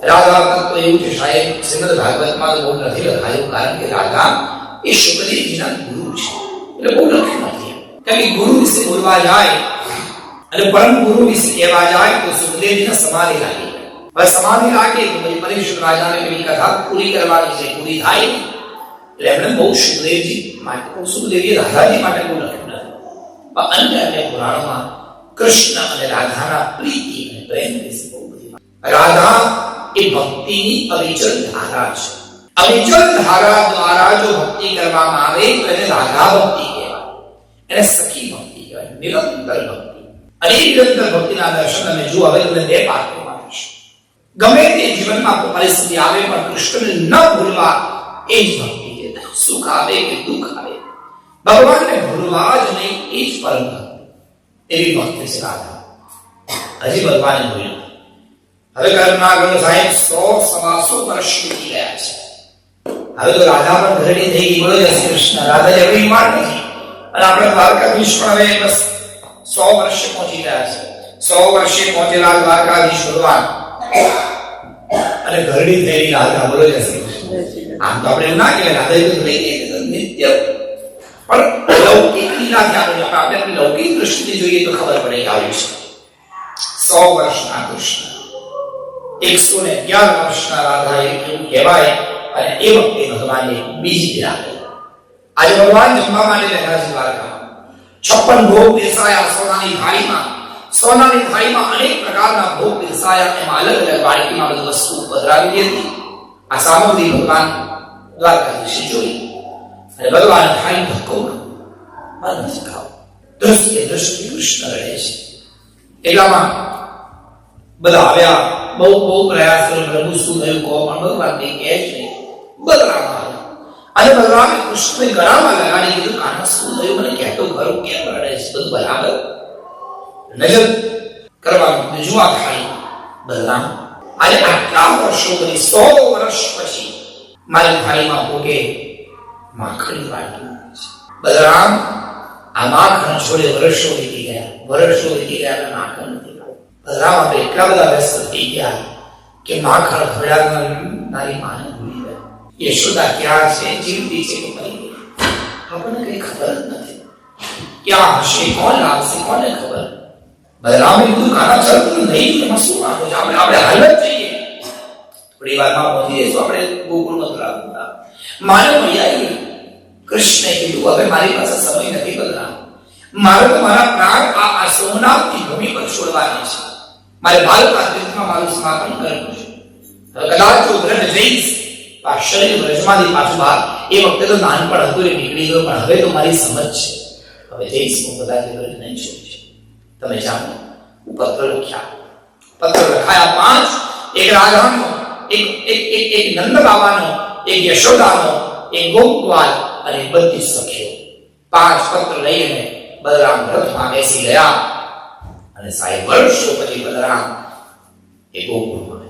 રાધા તત્વ એવું છે સાહેબ, શ્રીમદ ભાગવતમાં તો બહુ નથી લખાયું, કારણ કે રાધા એ શુકદેવજીના ગુરુ છે, એટલે બહુ લખ્યું નથી. કારણ કે ગુરુ વિશે બોલવા જાય અને પરમ ગુરુ વિશે કહેવા જાય તો સુખદેવજીને સમાધિ લાગી. હવે સમાધિ લાગે તો પછી પરીક્ષિત રાજાને પેલી કથા પૂરી કરવાની છે, પૂરી થાય એટલે એમણે બહુ સુખદેવજી માટે, સુખદેવજી રાધાજી માટે બહુ લખ્યું નથી. પણ અન્ય પુરાણોમાં કૃષ્ણ અને રાધાના પ્રીતિ અને પ્રેમ વિશે બહુ બધી. રાધા એ ભક્તિની અવિચલ ધારા છે. અવિચલ ધારા દ્વારા જો ભક્તિ કરવામાં આવે તો એને રાધા ભક્તિ કહેવાય, એને સખી ભક્તિ કહેવાય, નિરંતર ભક્તિ. અને એ નિરંતર ભક્તિના દર્શન તમે જુઓ. હવે તમને બે પાઠોમાં થશે. ગમે તે જીવનમાં પરિસ્થિતિ આવે પણ કૃષ્ણને ન ભૂલવા એ જ ભક્તિ છે. સુખ આવે કે દુઃખ આવે ભગવાનને ભૂલવા જ નહીં, એ જ પરમ ભક્તિ. એવી ભક્તિ છે રાધા. હજી ભગવાને ભૂલ્યું. હવે કલ્પના કરો સાહેબ, 100-125 વર્ષ વીતી ગયા છે. હવે તો રાધા પણ ઘરડી થઈ ગઈ. બોલો જય શ્રી કૃષ્ણ. રાધા જેવી વાર નથી. અને આપણે દ્વારકાધીશ પણ હવે બસ 100 વર્ષે પહોંચી ગયા છે. 100 વર્ષે પહોંચેલા દ્વારકાધીશ ભગવાન અને ઘરડી થયેલી રાધા. બોલો જય શ્રી કૃષ્ણ. આમ તો આપણે એવું ના કહેવાય રાધા એવું રહી ગઈ નિત્ય, પણ લૌકિક લીલા ક્યાં હોય આપણે લૌકિક દૃષ્ટિથી જોઈએ તો ખબર પડે કે આવ્યું છે 100 વર્ષના કૃષ્ણ, 111 વર્ષના રાધા એવું કહેવાય. અને એ વખતે ભગવાને બીજી વિરામ કરી. આજે ભગવાન જમવા માટે બેઠા છે દ્વારકામાં. 56 ભોગ પીરસાયા સોનાની થાળીમાં. સોનાની થાળીમાં અનેક પ્રકારના ભોગ પીરસાયા. એમાં અલગ અલગ વાડકીમાં બધી વસ્તુ પધરાવી હતી. આ સામગ્રી ભગવાન દ્વારકાધીશે જોઈ અને ભગવાન થાળી ધક્કો નથી ખાવ. દ્રષ્ટિ કૃષ્ણ રહે છે. એટલામાં બધા આવ્યા. બહુ પ્રયાસ કર્યો, પ્રભુ શું થયું કહો, પણ ભગવાન કઈ કહે છે. બલરામ આવ્યા અને બલરામે કૃષ્ણને ગળામાં લગાડી કીધું, આને શું થયું મને કહેતો ખરું, કેમ રડે છે, બધું બરાબર? નજર કરવાનું જુઆ ખાઈ. બલરામ આજે આટલા વર્ષો પછી 100 વર્ષ પછી મારી થાળીમાં ભોગે માખણ વાળ્યું છે. બલરામ આ માખણ છોડે વર્ષો વીતી ગયા, માખણ નથી. બલરામ આપણે એટલા બધા વ્યસ્ત થઈ ગયા કે માખણ ખવડાવનારી માને ભૂલી ગયા. યશોદા ક્યાં છે, જીવતી છે કે મરી ગઈ, આપણને કઈ ખબર જ નથી. ક્યાં હશે, કોણ લાવશે, કોને ખબર. બલરામે કીધું કાના ચાલતું નહીં, એમાં શું વાંધો છે, આપણે હાલત જઈએ, થોડી વારમાં પહોંચી જઈશું આપણે ગોકુળ મથુરા. મારે મળી આવી. કૃષ્ણે કીધું હવે મારી પાસે સમય નથી બલરામ, મારે તો મારા પ્રાણ આ સોમનાથની ભૂમિ પર છોડવાના છે. મારે ભારતના તીર્થમાં મારું સમાપન કરવું છે. હવે કદાચ જો ગ્રહ જઈશ આ શરીર વ્રજમાંથી પાછું બહાર, એ વખતે તો નાનપણ હતું એ નીકળી ગયો, પણ હવે તો મારી સમજ છે, હવે જઈશ હું કદાચ વ્રજ નહીં છોડીશ. તમે જાણો પત્ર લખ્યા. પત્ર લખાયા 5, એક રાધાનો, એક નંદ બાબાનો, એક યશોદાનો, એક ગોપવાલ અને બધી સખીઓ. 5 પત્ર લઈને બલરામ રથમાં બેસી ગયા અને સાહેબ વર્ષો પછી બલરામ એ ગોકુળમાં